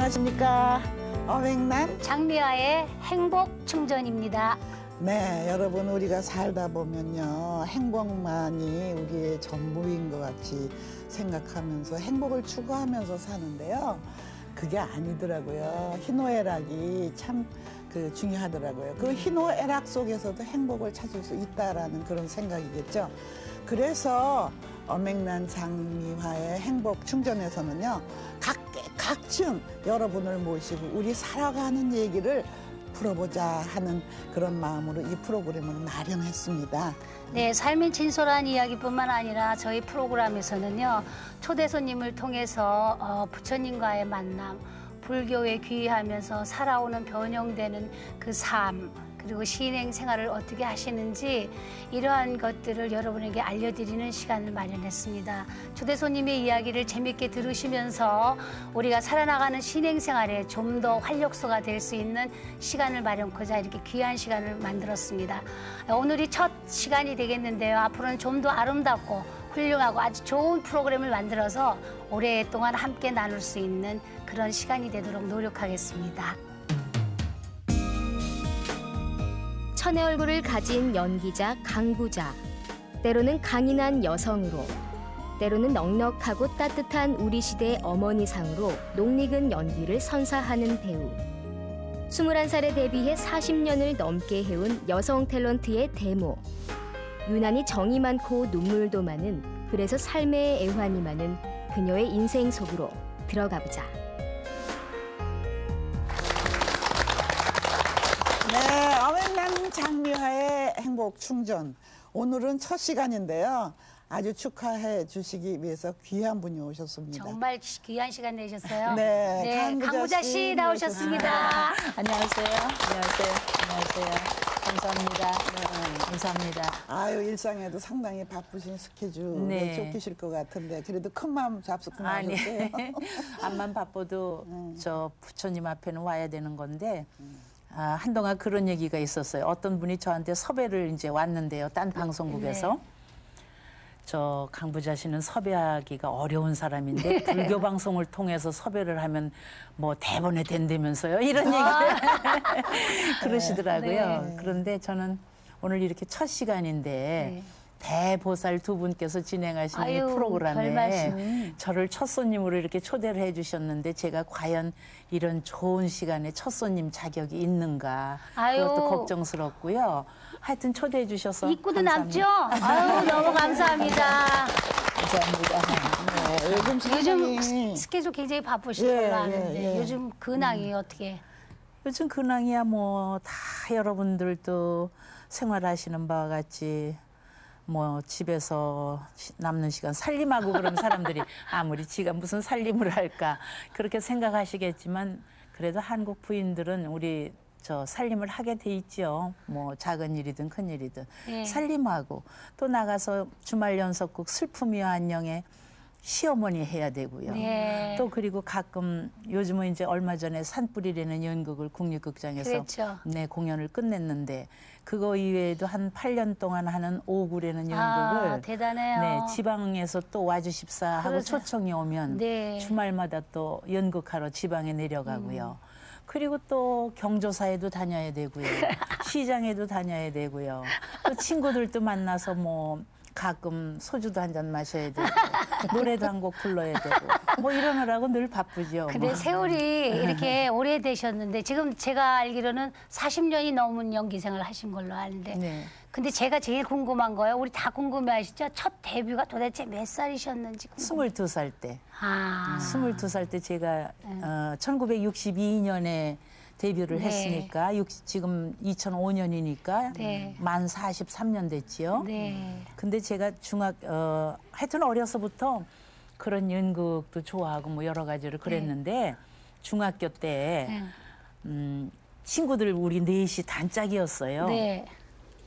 안녕하십니까. 어맹남 장미화의 행복 충전입니다. 네, 여러분 우리가 살다 보면요 행복만이 우리의 전부인 것 같이 생각하면서 행복을 추구하면서 사는데요. 그게 아니더라고요. 희노애락이 참 중요하더라고요. 그 희노애락 속에서도 행복을 찾을 수 있다라는 그런 생각이겠죠. 그래서 어맹란 장미화의 행복 충전에서는요 각층 여러분을 모시고 우리 살아가는 얘기를 풀어보자 하는 그런 마음으로 이 프로그램을 마련했습니다. 네, 삶의 진솔한 이야기뿐만 아니라 저희 프로그램에서는요 초대 손님을 통해서 부처님과의 만남, 불교에 귀의하면서 살아오는 변형되는 그 삶, 그리고 신행 생활을 어떻게 하시는지 이러한 것들을 여러분에게 알려드리는 시간을 마련했습니다. 초대 손님의 이야기를 재밌게 들으시면서 우리가 살아나가는 신행 생활에 좀 더 활력소가 될 수 있는 시간을 마련하고자 이렇게 귀한 시간을 만들었습니다. 오늘이 첫 시간이 되겠는데요. 앞으로는 좀 더 아름답고 훌륭하고 아주 좋은 프로그램을 만들어서 오랫동안 함께 나눌 수 있는 그런 시간이 되도록 노력하겠습니다. 천의 얼굴을 가진 연기자 강부자, 때로는 강인한 여성으로, 때로는 넉넉하고 따뜻한 우리 시대의 어머니상으로 녹익은 연기를 선사하는 배우. 21살에 데뷔해 40년을 넘게 해온 여성 탤런트의 데모. 유난히 정이 많고 눈물도 많은, 그래서 삶의 애환이 많은 그녀의 인생 속으로 들어가보자. 네, 어맹남 장미화의 행복 충전. 오늘은 첫 시간인데요. 아주 축하해 주시기 위해서 귀한 분이 오셨습니다. 정말 귀한 시간 내셨어요. 네, 강부자 씨 나오셨습니다. 안녕하세요. 안녕하세요. 안녕하세요. 감사합니다. 네, 감사합니다. 아유, 일상에도 상당히 바쁘신 스케줄에 네. 쫓기실 것 같은데 그래도 큰 마음 잡수고 아니, 나셨어요. 암만 바빠도 저 부처님 앞에는 와야 되는 건데 한동안 그런 얘기가 있었어요. 어떤 분이 저한테 섭외를 이제 왔는데요. 딴 방송국에서. 네. 저 강부자 씨는 섭외하기가 어려운 사람인데 불교 방송을 통해서 섭외를 하면 뭐 대본에 된다면서요. 이런 얘기를 그러시더라고요. 네. 그런데 저는 오늘 이렇게 첫 시간인데 대보살 두 분께서 진행하시는 이 프로그램에 저를 첫 손님으로 이렇게 초대를 해주셨는데 제가 과연 이런 좋은 시간에 첫 손님 자격이 있는가 그것도 걱정스럽고요. 하여튼 초대해 주셔서 입구도 감사합니다. 남죠? 아유, 너무 감사합니다. 감사합니다. 요즘 스케줄 굉장히 바쁘실 걸로 아는데 요즘 근황이 어떻게? 요즘 근황이야 뭐 다 여러분들도 생활하시는 바와 같이 뭐 집에서 남는 시간 살림하고 그런 사람들이 아무리 지가 무슨 살림을 할까 그렇게 생각하시겠지만 그래도 한국 부인들은 우리 저 살림을 하게 돼 있죠. 뭐 작은 일이든 큰 일이든 살림하고 또 나가서 주말 연속극 슬픔이와 안녕에 시어머니 해야 되고요. 또 그리고 가끔 요즘은 이제 얼마 전에 산불이라는 연극을 국립극장에서 네, 공연을 끝냈는데 그거 이외에도 한 8년 동안 하는 오구라는 연극을 대단해요. 네, 지방에서 또 와주십사 하고 초청이 오면 주말마다 또 연극하러 지방에 내려가고요. 그리고 또 경조사에도 다녀야 되고요. 시장에도 다녀야 되고요. 또 친구들도 만나서 뭐 가끔 소주도 한 잔 마셔야 되고 노래도 한 곡 불러야 되고 뭐 이러느라고 늘 바쁘죠. 근데 뭐. 세월이 이렇게 오래되셨는데 지금 제가 알기로는 40년이 넘은 연기생을 하신 걸로 아는데 근데 제가 제일 궁금한 거예요. 우리 다 궁금해하시죠? 첫 데뷔가 도대체 몇 살이셨는지 궁금해요. 22살 때. 22살 때 제가 1962년에 데뷔를 했으니까 지금 2005년이니까 만 43년 됐지요. 근데 제가 하여튼 어려서부터 그런 연극도 좋아하고 뭐 여러 가지를 그랬는데 중학교 때 친구들 우리 넷이 단짝이었어요.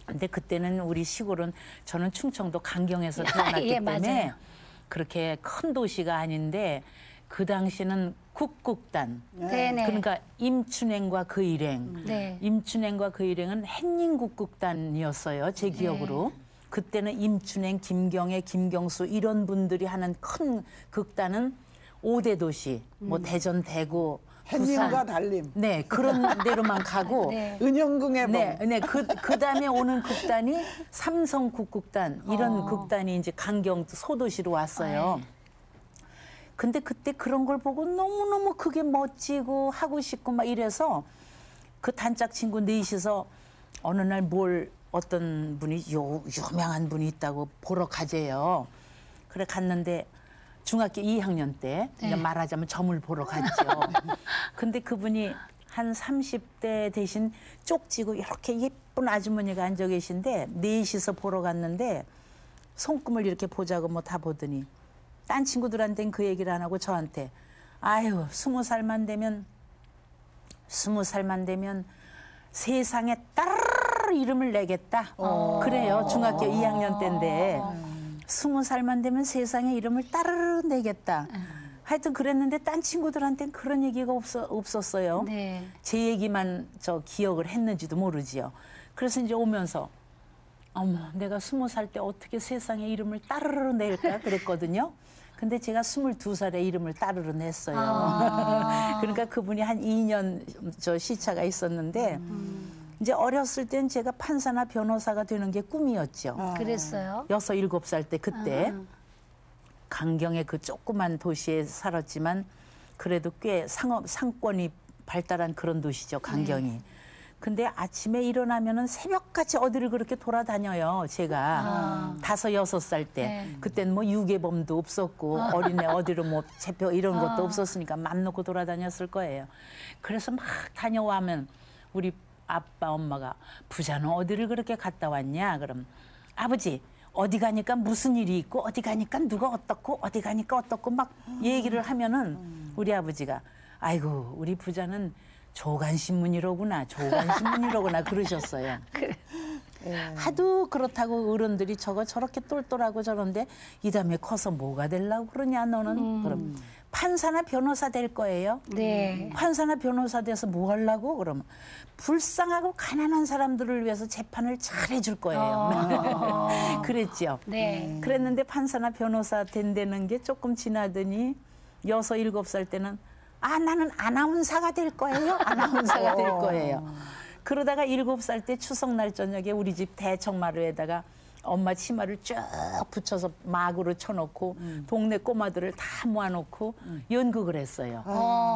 근데 그때는 우리 시골은 저는 충청도 강경에서 태어났기 때문에 그렇게 큰 도시가 아닌데 그 당시는 국국단, 그러니까 임춘행과 그 일행, 임춘행과 그 일행은 햇님국국단이었어요, 제 기억으로. 그때는 임춘행, 김경애, 김경수 이런 분들이 하는 큰 극단은 5대 도시, 뭐 대전, 대구, 햇님과 달님. 네, 그런 데로만 가고 네. 은영궁의 봄. 네, 그 다음에 오는 극단이 삼성 국극단 이런 극단이 이제 강경 소도시로 왔어요. 근데 그때 그런 걸 보고 너무너무 그게 멋지고 하고 싶고 막 이래서 그 단짝 친구 넷이서 어느 날 어떤 분이 유명한 분이 있다고 보러 가재요. 그래 갔는데 중학교 2학년 때 이제 말하자면 점을 보러 갔죠. 근데 그분이 한 30대 대신 쪽지고 이렇게 예쁜 아주머니가 앉아 계신데 넷이서 보러 갔는데 손금을 이렇게 보자고 뭐 다 보더니 딴 친구들한테는 그 얘기를 안 하고 저한테 아유 20살만 되면 세상에 따르르 이름을 내겠다. 그래요. 중학교 2학년 때인데 20살만 되면 세상에 이름을 따르르 내겠다. 하여튼 그랬는데 딴 친구들한테는 그런 얘기가 없었어요. 네. 제 얘기만 기억을 했는지도 모르지요. 그래서 이제 오면서 어머 내가 20살 때 어떻게 세상에 이름을 따르르 낼까 그랬거든요. 근데 제가 22살에 이름을 따르르 냈어요. 그러니까 그분이 한 2년 시차가 있었는데 이제 어렸을 땐 제가 판사나 변호사가 되는 게 꿈이었죠. 그랬어요? 6, 7살 때 그때 강경의 그 조그만 도시에 살았지만 그래도 꽤 상권이 발달한 그런 도시죠, 강경이. 근데 아침에 일어나면은 새벽같이 어디를 그렇게 돌아다녀요, 제가. 5, 6살 때. 네. 그때는 뭐 유괴범도 없었고 어린애 어디로 뭐 체포 이런 것도 없었으니까 맘 놓고 돌아다녔을 거예요. 그래서 막 다녀와면 우리 아빠, 엄마가 부자는 어디를 그렇게 갔다 왔냐? 그럼 아버지 어디 가니까 무슨 일이 있고 어디 가니까 누가 어떻고 어디 가니까 어떻고 막 얘기를 하면은 우리 아버지가 아이고 우리 부자는 조간신문이로구나 그러셨어요. 하도 그렇다고 어른들이 저렇게 똘똘하고 저런데 이 다음에 커서 뭐가 되려고 그러냐 너는 그럼 판사나 변호사 될 거예요. 네. 판사나 변호사 돼서 뭐 하려고 그러면 불쌍하고 가난한 사람들을 위해서 재판을 잘 해줄 거예요. 그랬죠. 네. 그랬는데 판사나 변호사 된다는 게 조금 지나더니 6, 7살 때는 나는 아나운서가 될 거예요. 아나운서가 될 거예요. 그러다가 7살 때 추석날 저녁에 우리 집 대청마루에다가 엄마 치마를 쭉 붙여서 막으로 쳐놓고 동네 꼬마들을 다 모아놓고 연극을 했어요.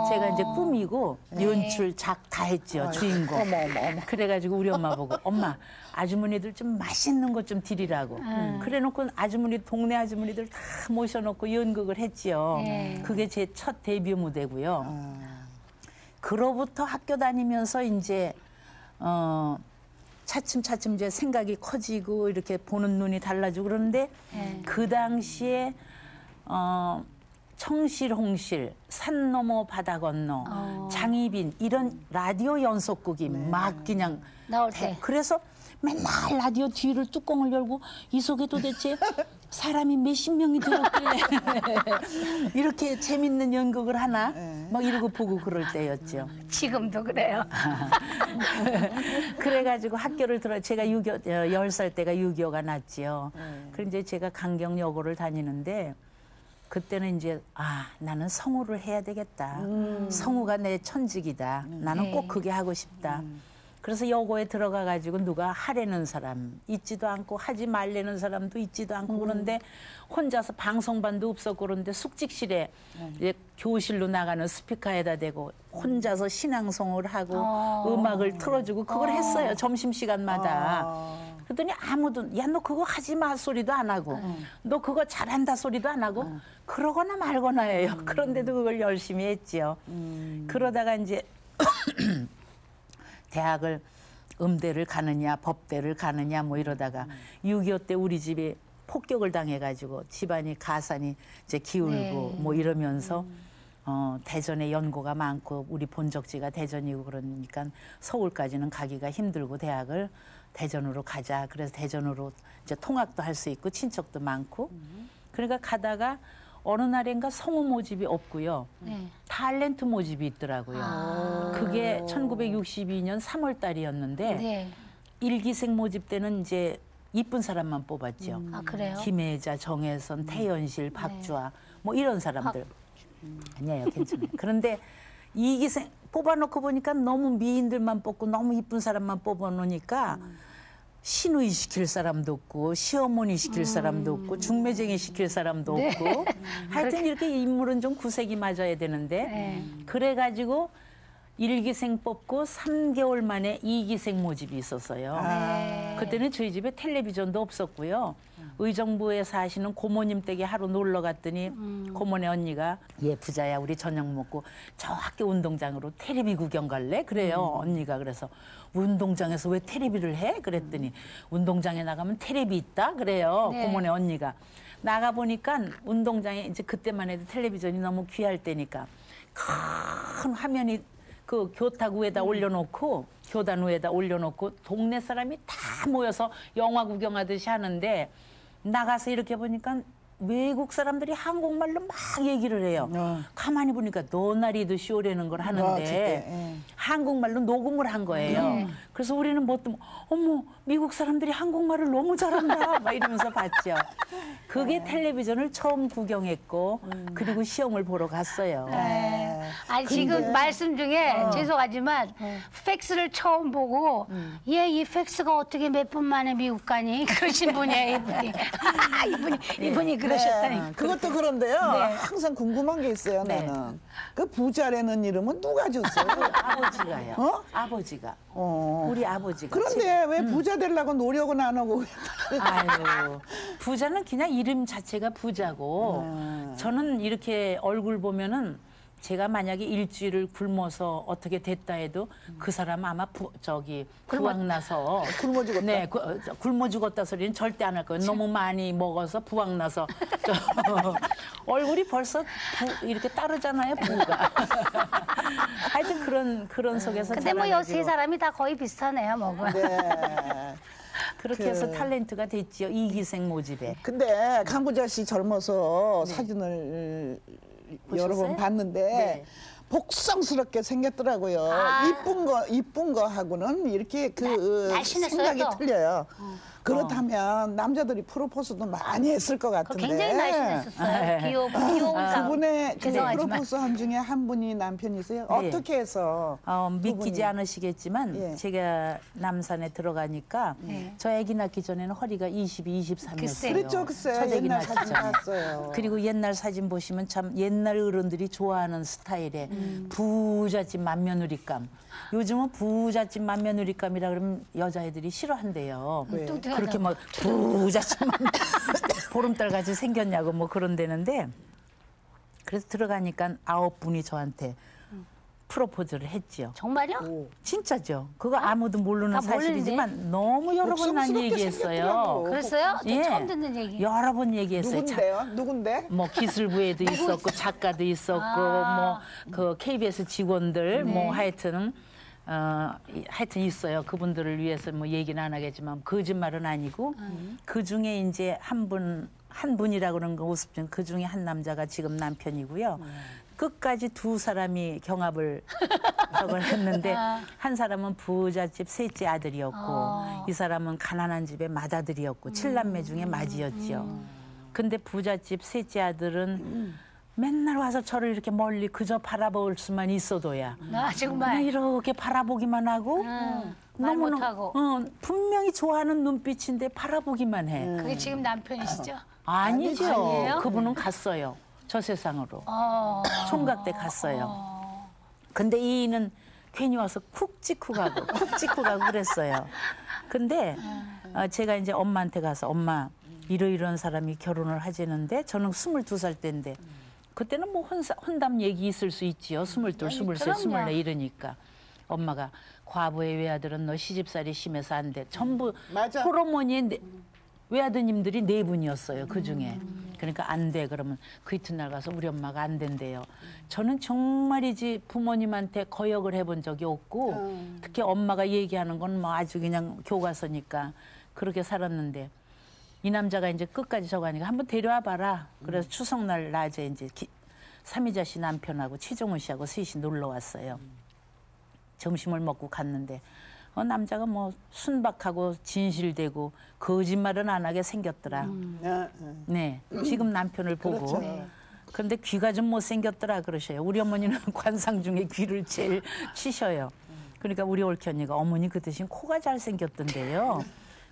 제가 이제 꾸미고 연출 작 다 했죠. 주인공. 그래가지고 우리 엄마 보고 엄마 아주머니들 좀 맛있는 것 좀 드리라고. 그래놓고 동네 아주머니들 다 모셔놓고 연극을 했지요. 그게 제 첫 데뷔 무대고요. 그로부터 학교 다니면서 이제 차츰 이제 생각이 커지고 이렇게 보는 눈이 달라지고 그러는데 그 당시에 청실, 홍실, 산 넘어 바다 건너, 장희빈 이런 라디오 연속극이 막 그냥 나올 때. 그래서 맨날 라디오 뒤를 뚜껑을 열고 이 속에 도대체 사람이 몇십 명이 들었길래 이렇게 재밌는 연극을 하나 막 이러고 보고 그럴 때였죠. 지금도 그래요. 그래가지고 학교를 제가 10살 때가 6.25가 났지요. 그럼 이제 제가 강경여고를 다니는데 그때는 이제 나는 성우를 해야 되겠다. 성우가 내 천직이다. 나는 꼭 그게 하고 싶다. 그래서 여고에 들어가가지고 누가 하려는 사람 있지도 않고 하지 말라는 사람도 있지도 않고 그런데 혼자서 방송반도 없었고 그런데 숙직실에 이제 교실로 나가는 스피커에다 대고 혼자서 신앙송을 하고 음악을 틀어주고 그걸 했어요. 점심시간마다. 그랬더니 아무도 야 너 그거 하지 마 소리도 안 하고 너 그거 잘한다 소리도 안 하고 그러거나 말거나 해요. 그런데도 그걸 열심히 했지요. 그러다가 이제 대학을 음대를 가느냐 법대를 가느냐 뭐 이러다가 6.25 때 우리 집에 폭격을 당해가지고 집안이 가산이 이제 기울고 뭐 이러면서 대전에 연고가 많고 우리 본적지가 대전이고 그러니까 서울까지는 가기가 힘들고 대학을 대전으로 가자. 그래서 대전으로 이제 통학도 할 수 있고 친척도 많고 그러니까 가다가 어느 날인가 성우 모집이 없고요. 탤런트 모집이 있더라고요. 그게 1962년 3월 달이었는데 일기생 모집 때는 이제 이쁜 사람만 뽑았죠. 그래요? 김혜자, 정혜선, 태연실, 박주아 뭐 이런 사람들. 아니에요, 괜찮아요. 그런데 이기생 뽑아놓고 보니까 너무 미인들만 뽑고 너무 이쁜 사람만 뽑아놓으니까 신우이 시킬 사람도 없고 시어머니 시킬 사람도 없고 중매쟁이 시킬 사람도 없고 하여튼 이렇게 인물은 좀 구색이 맞아야 되는데 그래가지고 1기생 뽑고 3개월 만에 2기생 모집이 있었어요. 그때는 저희 집에 텔레비전도 없었고요. 의정부에 사시는 고모님 댁에 하루 놀러 갔더니 고모네 언니가 얘 부자야 우리 저녁 먹고 저 학교 운동장으로 테레비 구경 갈래? 그래요. 언니가 그래서 운동장에서 왜 테레비를 해? 그랬더니 운동장에 나가면 테레비 있다? 그래요. 고모네 언니가. 나가보니까 운동장에 이제 그때만 해도 텔레비전이 너무 귀할 때니까 큰 화면이 그 교탁 위에다 올려놓고 교단 위에다 올려놓고 동네 사람이 다 모여서 영화 구경하듯이 하는데 나가서 이렇게 보니까 외국 사람들이 한국말로 막 얘기를 해요. 가만히 보니까 너나리도 쇼라는 걸 하는데 한국말로 녹음을 한 거예요. 그래서 우리는 뭐 또 어머 미국 사람들이 한국말을 너무 잘한다 막 이러면서 봤죠. 그게 텔레비전을 처음 구경했고 그리고 시험을 보러 갔어요. 아니 지금 말씀 중에 죄송하지만 팩스를 처음 보고 얘 이 팩스가 어떻게 몇 분 만에 미국 가니 그러신 분이에요 이분이 그러셨다니. 그것도 그런데요. 항상 궁금한 게 있어요. 나는 그 부자라는 이름은 누가 줬어요? 아버지가요. 아버지가. 우리 아버지가. 그런데 왜 부자 되려고 노력은 안 하고? 아유, 부자는 그냥 이름 자체가 부자고 저는 이렇게 얼굴 보면은 제가 만약에 일주일을 굶어서 어떻게 됐다 해도 그 사람 아마 부황 나서 굶어 죽었다. 네, 굶어 죽었다 소리는 절대 안 할 거예요. 너무 많이 먹어서 부황 나서 얼굴이 벌써 이렇게 따르잖아요, 부가. 하여튼 그런 속에서 근데 뭐 요 세 사람이 다 거의 비슷하네요, 먹은. 네. 그렇게 해서 탤런트가 됐지요. 2기생 모집에. 근데 강구자 씨 젊어서 사진을 여러 번 봤는데 복성스럽게 생겼더라고요. 이쁜 거 하고는 이렇게 날씬했어요, 생각이 또. 틀려요. 그렇다면 남자들이 프로포즈도 많이 했을 것 같은데. 굉장히 날씬했었어요. 귀여운 사람. 그분의 그 죄송하지만. 프로포즈 한 중에 한 분이 남편이세요? 네. 어떻게 해서? 믿기지 분이? 않으시겠지만 예. 제가 남산에 들어가니까 저 아기 낳기 전에는 허리가 22, 23이었어요. 그랬죠, 글쎄. 첫 아기 옛날 낳기 사진 전에. 봤어요. 그리고 옛날 사진 보시면 참 옛날 어른들이 좋아하는 스타일의 부잣집 맏며느리감. 요즘은 부잣집 맏며느리감이라 그러면 여자애들이 싫어한대요. 왜? 그렇게 막 부잣집 보름달 같이 생겼냐고 뭐 그런다는데 그래서 들어가니까 9분이 저한테 프로포즈를 했지요. 정말요? 진짜죠. 그거 아무도 모르는 다 사실이지만 너무 여러 번 난 복성스럽게 얘기했어요. 생겼더라고. 그랬어요? 저 예. 처음 듣는 얘기. 여러 번 얘기했어요. 누군데요? 누군데? 뭐 기술부에도 있었고 작가도 있었고 뭐 그 KBS 직원들 뭐 하여튼 하여튼 있어요. 그분들을 위해서 뭐 얘기는 안 하겠지만 거짓말은 아니고 그 중에 이제 한 분이라고 그러는 거 우습지만 그 중에 한 남자가 지금 남편이고요. 끝까지 두 사람이 경합을 저걸 했는데 한 사람은 부잣집 셋째 아들이었고 이 사람은 가난한 집의 맏아들이었고 칠남매 중에 맏이었지요. 근데 부잣집 셋째 아들은 맨날 와서 저를 이렇게 멀리 그저 바라볼 수만 있어도야. 그냥 정말. 이렇게 바라보기만 하고 말 못하고. 분명히 좋아하는 눈빛인데 바라보기만 해. 그게 지금 남편이시죠? 아니죠. 아니에요? 그분은 갔어요. 저 세상으로. 총각때 갔어요. 근데 이는 괜히 와서 쿡 찍고 가고 그랬어요. 근데 제가 이제 엄마한테 가서 엄마 이러이러한 사람이 결혼을 하자는데 저는 22살 때인데 그때는 뭐 혼담 얘기 있을 수 있지요. 22, 23, 24 이러니까. 엄마가 과부의 외아들은 너 시집살이 심해서 안 돼. 전부 맞아. 홀어머니의 외아드님들이 4분이었어요. 그중에. 그러니까 안 돼. 그러면 그 이튿날 가서 우리 엄마가 안 된대요. 저는 정말이지 부모님한테 거역을 해본 적이 없고 특히 엄마가 얘기하는 건 뭐 아주 그냥 교과서니까 그렇게 살았는데 이 남자가 이제 끝까지 저거 하니까 한번 데려와 봐라. 그래서 추석날 낮에 이제 삼이자 씨 남편하고 최종훈 씨하고 셋이 놀러 왔어요. 점심을 먹고 갔는데 남자가 뭐 순박하고 진실되고 거짓말은 안 하게 생겼더라. 네, 지금 남편을 보고 그렇죠. 근데 귀가 좀 못생겼더라 그러셔요. 우리 어머니는 관상 중에 귀를 제일 치셔요. 그러니까 우리 옳게 언니가 어머니 그 대신 코가 잘생겼던데요.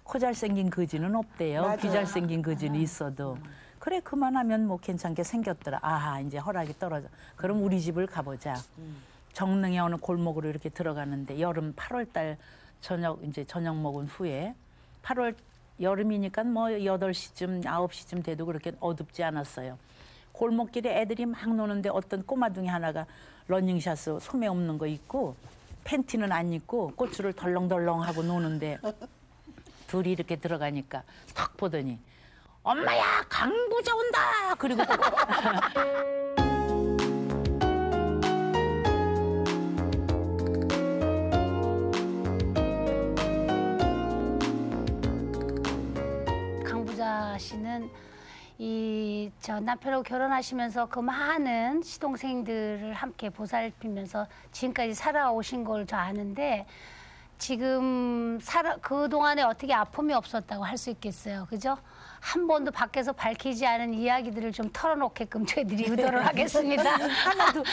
코 잘생긴 거지는 없대요. 맞아. 귀 잘생긴 거지는 있어도. 그래 그만하면 뭐 괜찮게 생겼더라. 아하 이제 허락이 떨어져. 그럼 우리 집을 가보자. 정릉에 어느 골목으로 이렇게 들어가는데 여름 8월 달 저녁 먹은 후에 8월 여름이니까 뭐 8시쯤 9시쯤 돼도 그렇게 어둡지 않았어요. 골목길에 애들이 막 노는데 어떤 꼬마둥이 하나가 러닝샷 소매 없는 거 입고 팬티는 안 입고 고추를 덜렁덜렁 하고 노는데 둘이 이렇게 들어가니까 탁 보더니 엄마야 강부자 온다. 그리고 강부자 씨는 저 남편하고 결혼하시면서 그 많은 시동생들을 함께 보살피면서 지금까지 살아오신 걸 저 아는데 지금 그 동안에 어떻게 아픔이 없었다고 할 수 있겠어요, 그죠? 한 번도 밖에서 밝히지 않은 이야기들을 좀 털어놓게끔 저희들이 의도를 하겠습니다. 하나도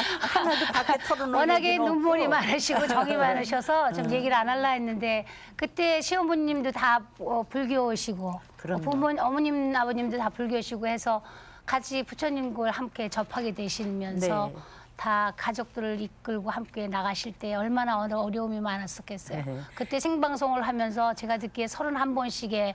밖에 털어놓는 워낙에 눈물이 많으시고 정이 많으셔서 좀 얘기를 안 하려 했는데 그때 시어머님도 다 불교시고 어머님 아버님도 다 불교시고 해서 같이 부처님과 함께 접하게 되시면서 네. 다 가족들을 이끌고 함께 나가실 때 얼마나 어려움이 많았었겠어요. 네. 그때 생방송을 하면서 제가 듣기에 31번씩의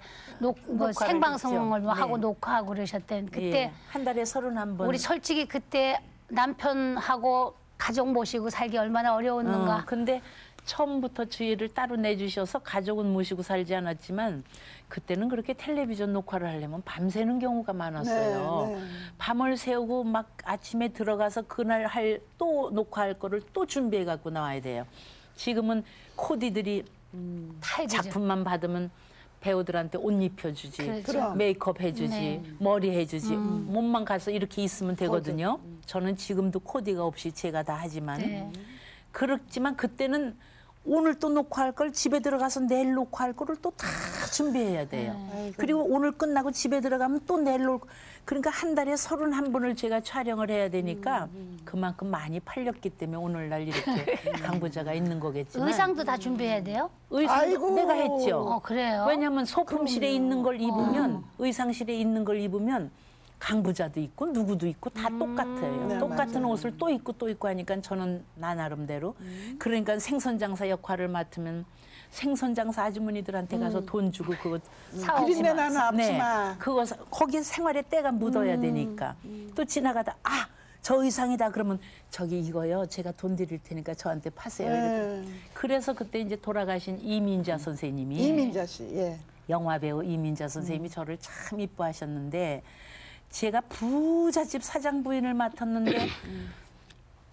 생방송을 했죠. 하고 네. 녹화하고 그러셨던 그때 예, 한 달에 31번. 우리 솔직히 그때 남편하고 가족 모시고 살기 얼마나 어려웠는가. 근데 처음부터 주의를 따로 내주셔서 가족은 모시고 살지 않았지만 그때는 그렇게 텔레비전 녹화를 하려면 밤새는 경우가 많았어요. 네, 네. 밤을 밤을 새우고 막 아침에 들어가서 그날 또 녹화할 거를 또 준비해 갖고 나와야 돼요. 지금은 코디들이 다 해주죠. 작품만 받으면 배우들한테 옷 입혀주지, 그렇죠. 메이크업 해주지, 네. 머리 해주지, 몸만 가서 이렇게 있으면 되거든요. 저는 지금도 코디가 없이 제가 다 하지만 네. 그렇지만 그때는 오늘 또 녹화할 걸 집에 들어가서 내일 녹화할 거를 또 다 준비해야 돼요. 그리고 오늘 끝나고 집에 들어가면 또 내일 그러니까 한 달에 31번을 제가 촬영을 해야 되니까 그만큼 많이 팔렸기 때문에 오늘날 이렇게 강부자가 있는 거겠지만 의상도 다 준비해야 돼요? 의상 아이고. 내가 했죠. 그래요? 왜냐하면 소품실에 있는 걸 입으면 의상실에 있는 걸 입으면 강부자도 있고 누구도 있고 다 똑같아요. 네, 똑같은 맞아요. 옷을 또 입고 하니까 저는 나 나름대로 그러니까 생선장사 역할을 맡으면 생선장사 아주머니들한테 가서 돈 주고 그거 비린내 나는 앞치마. 그거 거기 생활의 때가 묻어야 되니까 또 지나가다 저 의상이다 그러면 저기 이거요 제가 돈 드릴 테니까 저한테 파세요. 이렇게. 그래서 그때 이제 돌아가신 이민자 선생님이 이민자 씨, 예. 영화 배우 이민자 선생님이 저를 참 이뻐하셨는데 제가 부잣집 사장 부인을 맡았는데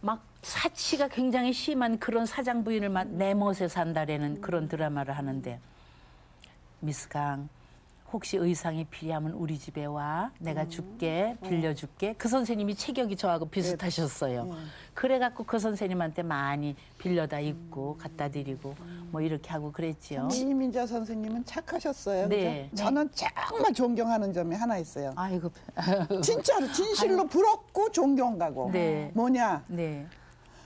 막 사치가 굉장히 심한 그런 사장 부인을 내 멋에 산다라는 그런 드라마를 하는데 미스 강 혹시 의상이 필요하면 우리 집에 와. 내가 줄게. 빌려줄게. 그 선생님이 체격이 저하고 비슷하셨어요. 그래갖고 그 선생님한테 많이 빌려다 입고 갖다 드리고 뭐 이렇게 하고 그랬지요. 이민자 선생님은 착하셨어요. 네. 그죠? 저는 정말 존경하는 점이 하나 있어요. 아이고. 진짜로 진실로 부럽고 존경가고. 네. 뭐냐? 네.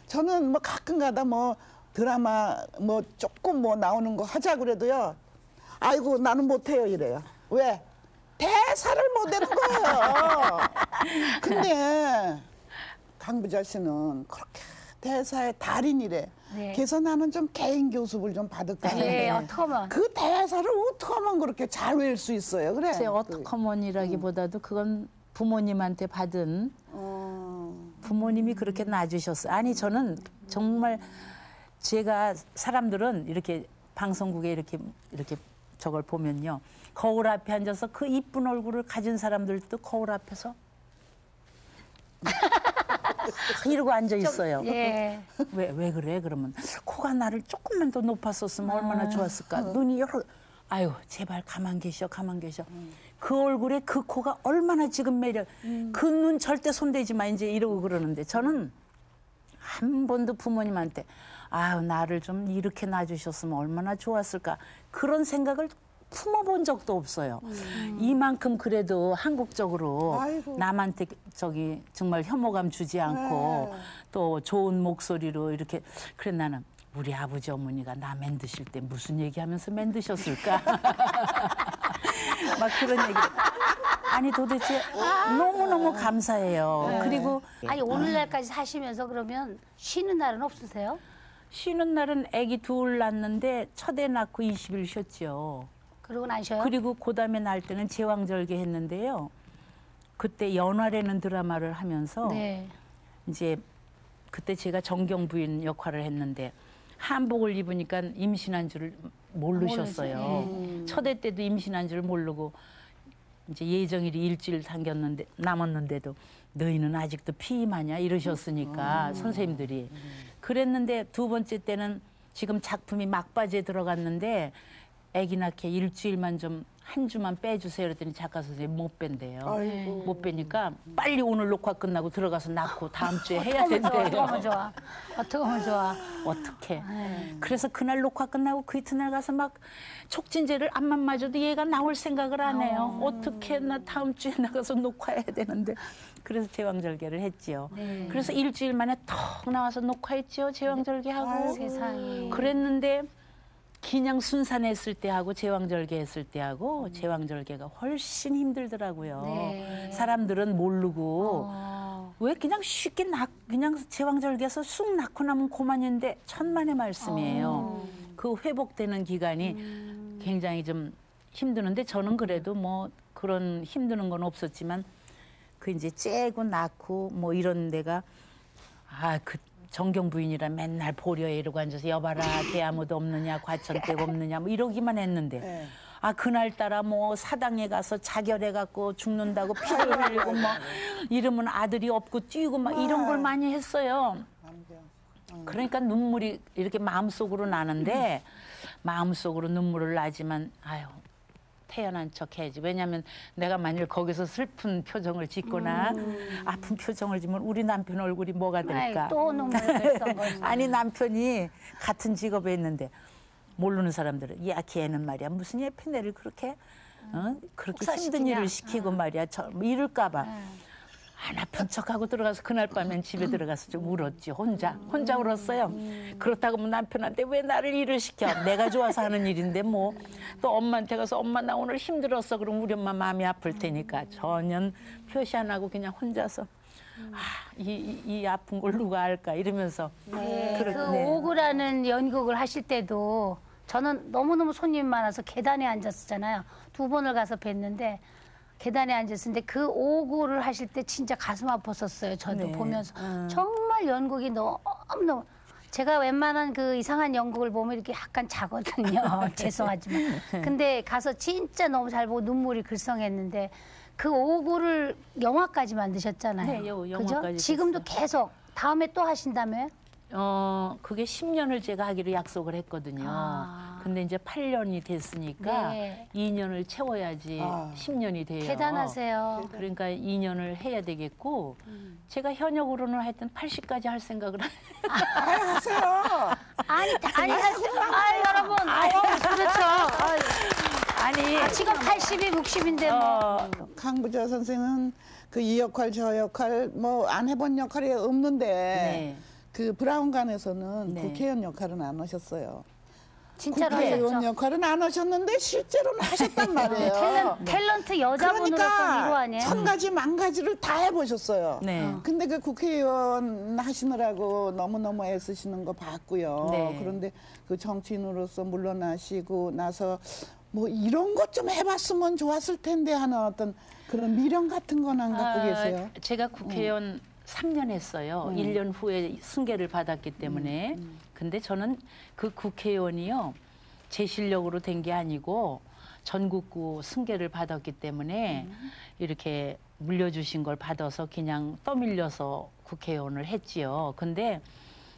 저는 뭐 가끔가다 뭐 드라마 뭐 조금 뭐 나오는 거 하자 그래도요. 아이고 나는 못해요 이래요. 왜? 대사를 못 내는 거예요. 근데 강부자 씨는 그렇게 대사의 달인이래. 네. 그래서 나는 좀 개인 교습을 좀 받을까 하는데 네, 어떡하면. 그 대사를 어떻게 하면 그렇게 잘 외울 수 있어요. 그래. 제 어떡하면이라기보다도 그건 부모님한테 받은 부모님이 그렇게 놔주셨어요. 아니 저는 정말 제가 사람들은 이렇게 방송국에 이렇게 저걸 보면요. 거울 앞에 앉아서 그 이쁜 얼굴을 가진 사람들도 거울 앞에서 이러고 앉아 있어요. 예. 왜 그래? 그러면 코가 나를 조금만 더 높았었으면 얼마나 좋았을까. 눈이 여러 아유 제발 가만 계셔. 그 얼굴에 그 코가 얼마나 지금 매력. 그 눈 절대 손대지 마 이제 이러고 그러는데 저는 한 번도 부모님한테 아유 나를 좀 이렇게 놔주셨으면 얼마나 좋았을까. 그런 생각을 품어본 적도 없어요. 이만큼 그래도 한국적으로 아이고. 남한테 정말 혐오감 주지 않고 네. 또 좋은 목소리로 이렇게 그래 나는 우리 아버지 어머니가 나 만드실 때 무슨 얘기하면서 만드셨을까? 막 그런 얘기. 아니 도대체 너무너무 감사해요. 그리고 아니 오늘날까지 사시면서 그러면 쉬는 날은 없으세요? 쉬는 날은 아기 둘 낳는데 첫애 낳고 20일 쉬었죠. 그러고 안 쉬어요? 그리고 그다음에 날 때는 제왕절개 했는데요. 그때 연화라는 드라마를 하면서 네. 이제 그때 제가 정경 부인 역할을 했는데 한복을 입으니까 임신한 줄을 모르셨어요. 첫애 때도 임신한 줄 모르고 이제 예정일이 일주일 남았는데도 너희는 아직도 피임하냐 이러셨으니까 선생님들이 그랬는데 두 번째 때는 지금 작품이 막바지에 들어갔는데 아기 낳게 일주일만 좀 한 주만 빼주세요 그랬더니 작가 선생님이 못 뺀대요. 아이고. 못 빼니까 빨리 오늘 녹화 끝나고 들어가서 낳고 다음 주에 해야 어떻게 된대요. 하면 좋아? 어떻게 하면 좋아? 어떻게? 그래서 그날 녹화 끝나고 그 이튿날 가서 막 촉진제를 암만 맞아도 얘가 나올 생각을 안 해요. 어떻게 나 다음 주에 나가서 녹화해야 되는데 그래서 제왕절개를 했지요. 네. 그래서 일주일 만에 턱 나와서 녹화했지요. 제왕절개하고 세상에. 그랬는데 그냥 순산했을 때하고 제왕절개 했을 때하고 제왕절개가 훨씬 힘들더라고요. 네. 사람들은 모르고 왜 그냥 쉽게 그냥 제왕절개에서 쑥 낳고 나면 그만인데 천만의 말씀이에요. 그 회복되는 기간이 굉장히 좀 힘드는데 저는 그래도 뭐 그런 힘드는 건 없었지만 그 이제 째고 낳고 뭐 이런 데가 그 정경 부인이라 맨날 보려에 이러고 앉아서 여봐라 개 아무도 없느냐 과천댁 없느냐 뭐 이러기만 했는데 네. 그날따라 뭐 사당에 가서 자결해 갖고 죽는다고 피를 흘리고 뭐 이러면 아들이 없고 뛰고 막 이런 걸 많이 했어요. 그러니까 눈물이 이렇게 마음속으로 나는데 마음속으로 눈물을 나지만 아유 태연한 척 해야지. 왜냐하면 내가 만일 거기서 슬픈 표정을 짓거나 아픈 표정을 짓면 우리 남편 얼굴이 뭐가 될까. 아이, 또 눈물 글썽 거지. 아니 남편이 같은 직업에 있는데 모르는 사람들은 야 걔는 말이야 무슨 예편애를 그렇게 그렇게 힘든 혹사시키냐? 일을 시키고 말이야 뭐 이럴까 봐. 안 아픈 척하고 들어가서 그날 밤엔 집에 들어가서 좀 울었지. 혼자 울었어요. 그렇다고 뭐 남편한테 왜 나를 일을 시켜. 내가 좋아서 하는 일인데 뭐. 또 엄마한테 가서 엄마 나 오늘 힘들었어. 그럼 우리 엄마 마음이 아플 테니까 전혀 표시 안 하고 그냥 혼자서 이 아픈 걸 누가 알까 이러면서. 네, 그 네. 오구라는 연극을 하실 때도 저는 너무너무 손님이 많아서 계단에 앉았었잖아요. 2번을 가서 뵀는데 계단에 앉았는데 그 오구를 하실 때 진짜 가슴 아팠었어요. 저도 네. 보면서 정말 연극이 너무너무 제가 웬만한 그 이상한 연극을 보면 이렇게 약간 자거든요. 죄송하지만. 근데 가서 진짜 너무 잘 보고 눈물이 글썽했는데 그 오구를 영화까지 만드셨잖아요. 네, 그죠? 영화까지 지금도 계속 다음에 또 하신다며요? 그게 10년을 제가 하기로 약속을 했거든요. 근데 이제 8년이 됐으니까 네. 2년을 채워야지 10년이 돼요. 대단하세요. 그러니까 2년을 해야 되겠고 제가 현역으로는 하여튼 80까지 할 생각을 하세요. 아니, 여러분. 그렇죠. 지금 80이 60인데 뭐. 강부자 선생은 그 이 역할 저 역할 뭐 안 해본 역할이 없는데 네. 그 브라운관에서는 네. 국회의원 역할은 안 하셨어요. 진짜로 국회의원 하셨죠? 역할은 안 하셨는데 실제로는 하셨단 말이에요. 탤런트 여자분으로서 그러니까 위로 아니에요? 천 가지 만 가지를 다 해보셨어요. 네. 근데 그 국회의원 하시느라고 너무너무 애쓰시는 거 봤고요. 네. 그런데 그 정치인으로서 물러나시고 나서 뭐 이런 것 좀 해봤으면 좋았을 텐데 하는 어떤 그런 미련 같은 건 안 갖고 계세요? 제가 국회의원 3년 했어요. 1년 후에 승계를 받았기 때문에. 근데 저는 그 국회의원이요. 제 실력으로 된 게 아니고 전국구 승계를 받았기 때문에 이렇게 물려주신 걸 받아서 그냥 떠밀려서 국회의원을 했지요. 근데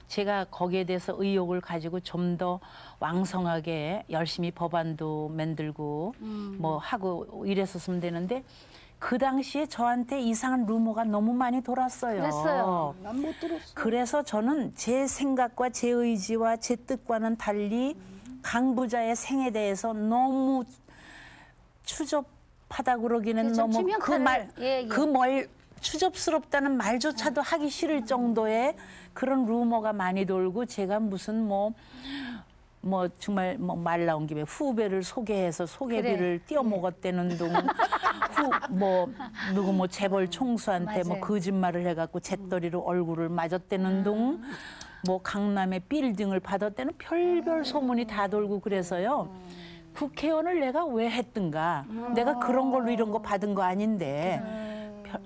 제가 거기에 대해서 의욕을 가지고 좀 더 왕성하게 열심히 법안도 만들고 뭐 하고 이랬었으면 되는데 그 당시에 저한테 이상한 루머가 너무 많이 돌았어요. 그랬어요. 난 못 들었어. 그래서 저는 제 생각과 제 의지와 제 뜻과는 달리 강부자의 생에 대해서 너무 추접하다 그러기는 그렇죠. 너무 치명타를, 예, 예. 추접스럽다는 말조차도 하기 싫을 정도의 그런 루머가 많이 돌고 제가 무슨 뭐 정말 말 나온 김에 후배를 소개해서 소개비를 띄어먹었다는 둥, 누구 재벌 총수한테 맞아요. 거짓말을 해갖고 잿더리로 얼굴을 맞았다는 둥, 강남에 빌딩을 받았다는 별별 소문이 다 돌고 그래서요. 국회의원을 내가 왜 했든가? 내가 그런 걸로 이런 거 받은 거 아닌데.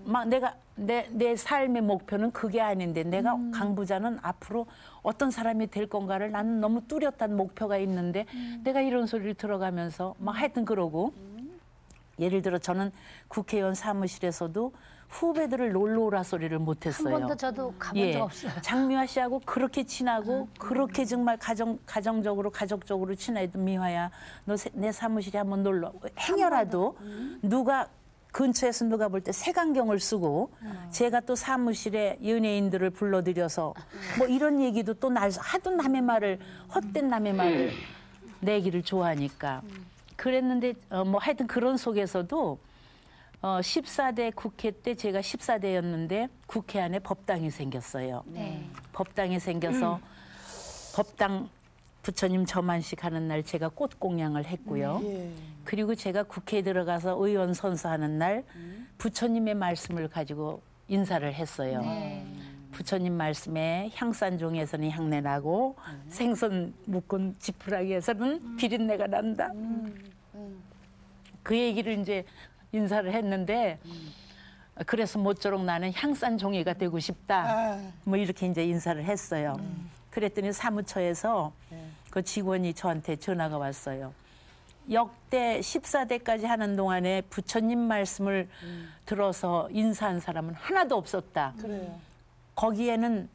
막 내가 내 삶의 목표는 그게 아닌데 내가 강 부자는 앞으로 어떤 사람이 될 건가를 나는 너무 뚜렷한 목표가 있는데 내가 이런 소리를 들어가면서 막 하여튼 그러고 예를 들어 저는 국회의원 사무실에서도 후배들을 놀러 오라 소리를 못했어요. 한 번도 저도 가본 적 없어요. 장미화 씨하고 그렇게 친하고 그렇게 정말 가정적으로 친해도 미화야 너 내 사무실에 한번 놀러 행여라도 누가 근처에서 누가 볼 때 색안경을 쓰고 제가 또 사무실에 연예인들을 불러들여서 이런 얘기도 또 하도 남의 말을 헛된 남의 말을 내기를 좋아하니까 그랬는데 하여튼 그런 속에서도 14대 국회 때 제가 14대였는데 국회 안에 법당이 생겼어요. 네. 법당이 생겨서 법당 부처님 저만식 하는 날 제가 꽃 공양을 했고요. 그리고 제가 국회에 들어가서 의원 선서하는 날 부처님의 말씀을 가지고 인사를 했어요. 네. 부처님 말씀에 향산종에서는 향내 나고 생선 묶은 지푸라기에서는 비린내가 난다. 그 얘기를 이제 인사를 했는데 그래서 모쪼록 나는 향산종이가 되고 싶다. 이렇게 이제 인사를 했어요. 그랬더니 사무처에서 그 직원이 저한테 전화가 왔어요. 역대 14대까지 하는 동안에 부처님 말씀을 들어서 인사한 사람은 하나도 없었다. 그래요. 거기에는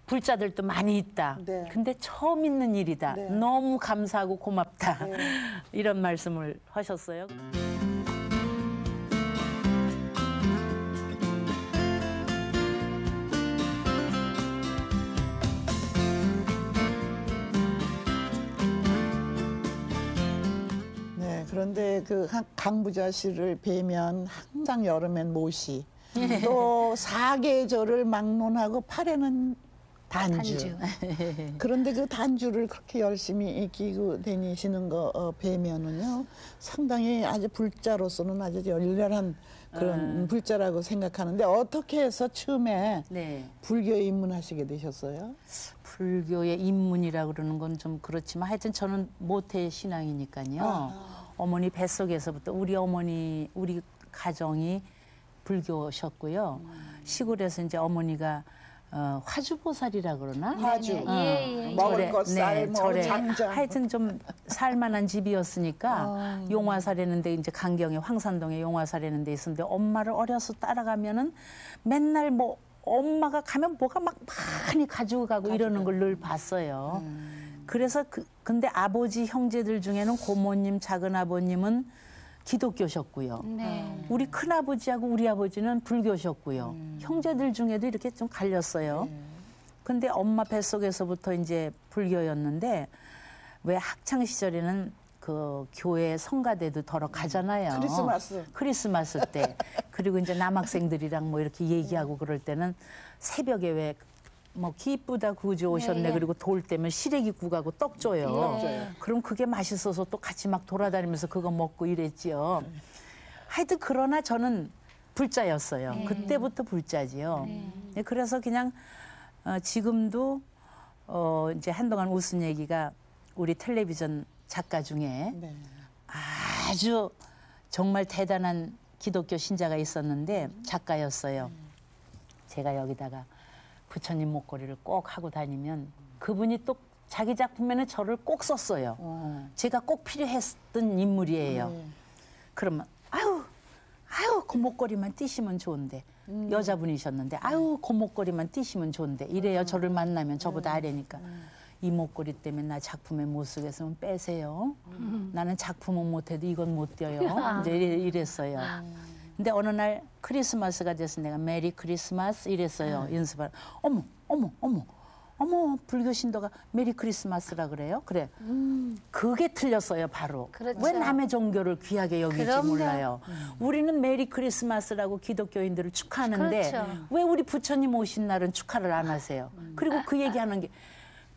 불자들도 많이 있다. 네. 근데 처음 있는 일이다. 네. 너무 감사하고 고맙다. 네. 이런 말씀을 하셨어요. 그런데 그 강부자 씨를 뵈면 항상 여름엔 모시, 또 사계절을 막론하고 팔에는 단주. 그런데 그 단주를 그렇게 열심히 끼고 다니시는 거 뵈면은요, 상당히 아주 불자로서는 아주 열렬한 그런 불자라고 생각하는데 어떻게 해서 처음에 불교에 입문하시게 되셨어요? 불교의 입문이라 그러는 건 좀 그렇지만 하여튼 저는 모태 신앙이니까요. 어머니 뱃속에서부터 우리 가정이 불교셨고요. 시골에서 이제 어머니가 화주보살이라 그러나? 화주. 예. 먹을 것 쌀, 절에 장장. 하여튼 좀 살만한 집이었으니까 용화사라는 데 이제 강경에 황산동에 용화사라는 데 있었는데 엄마를 어려서 따라가면은 맨날 엄마가 가면 뭐가 막 많이 가지고 가고 이러는 걸 늘 봤어요. 그래서 근데 아버지 형제들 중에는 고모님, 작은아버님은 기독교셨고요. 네. 우리 큰아버지하고 우리 아버지는 불교셨고요. 형제들 중에도 이렇게 좀 갈렸어요. 근데 엄마 뱃속에서부터 이제 불교였는데 왜 학창 시절에는 그 교회 성가대도 덜어 가잖아요. 크리스마스 때. 그리고 이제 남학생들이랑 이렇게 얘기하고 그럴 때는 새벽에 왜 기쁘다 구주 오셨네. 그리고 돌 때면 시래기 국하고 떡 줘요. 그럼 그게 맛있어서 또 같이 막 돌아다니면서 그거 먹고 이랬지요. 하여튼 그러나 저는 불자였어요. 그때부터 불자지요. 그래서 그냥 지금도 이제 한동안 웃은 얘기가 우리 텔레비전 작가 중에 아주 정말 대단한 기독교 신자가 있었는데 작가였어요. 제가 여기다가 부처님 목걸이를 꼭 하고 다니면 그분이 또 자기 작품에는 저를 꼭 썼어요. 제가 꼭 필요했던 인물이에요. 그러면 아유 그 목걸이만 띄시면 좋은데 여자분이셨는데 아유 그 목걸이만 띄시면 좋은데 이래요. 저를 만나면 저보다 아래니까 이 목걸이 때문에 나 작품에 못 쓰겠으면 빼세요. 나는 작품은 못해도 이건 못 띄어요. 이제 이랬어요. 근데 어느 날 크리스마스가 돼서 내가 메리 크리스마스 이랬어요. 연습을. 어머 어머 불교 신도가 메리 크리스마스라 그래요? 그래. 그게 틀렸어요 바로. 그렇죠. 왜 남의 종교를 귀하게 여길지 그럼요. 몰라요. 우리는 메리 크리스마스라고 기독교인들을 축하하는데 그렇죠. 왜 우리 부처님 오신 날은 축하를 안 하세요? 그리고 그 얘기하는 게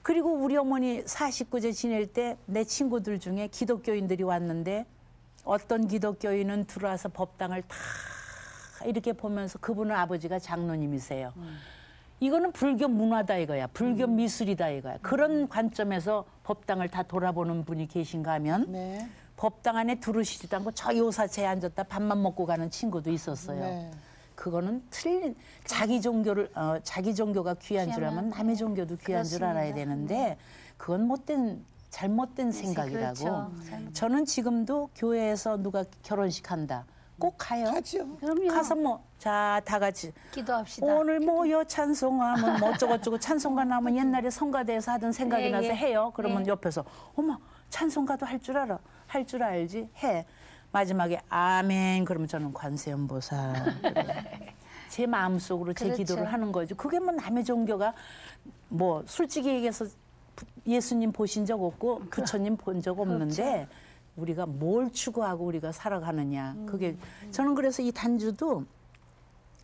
그리고 우리 어머니 49제 지낼 때 내 친구들 중에 기독교인들이 왔는데 어떤 기독교인은 들어와서 법당을 다 이렇게 보면서 그분은 아버지가 장로님이세요. 이거는 불교 문화다 이거야. 불교 미술이다 이거야. 그런 관점에서 법당을 다 돌아보는 분이 계신가 하면 네. 법당 안에 들어오시지도 않고 저 요사체에 앉았다 밥만 먹고 가는 친구도 있었어요. 네. 그거는 틀린 자기 종교를 자기 종교가 귀한 줄 알면 남의 종교도 귀한 줄 알아야 되는데 그건 잘못된 생각이라고. 그렇죠. 저는 지금도 교회에서 누가 결혼식 한다. 꼭 가요. 하죠. 그럼요. 가서 뭐 자 다 같이 기도합시다. 오늘 모여 찬송하면 뭐 어쩌고저쩌고 찬송가 나오면 옛날에 성가대에서 하던 생각이 예, 나서 예. 해요. 그러면 예. 옆에서 어머 찬송가도 할 줄 알아. 할 줄 알지? 해. 마지막에 아멘 그러면 저는 관세음보살. 제 마음속으로 제 그렇죠. 기도를 하는 거죠. 그게 뭐 남의 종교가 뭐 솔직히 얘기해서 예수님 보신 적 없고 부처님 본 적 없는데 우리가 뭘 추구하고 우리가 살아가느냐. 그게 저는 그래서 이 단주도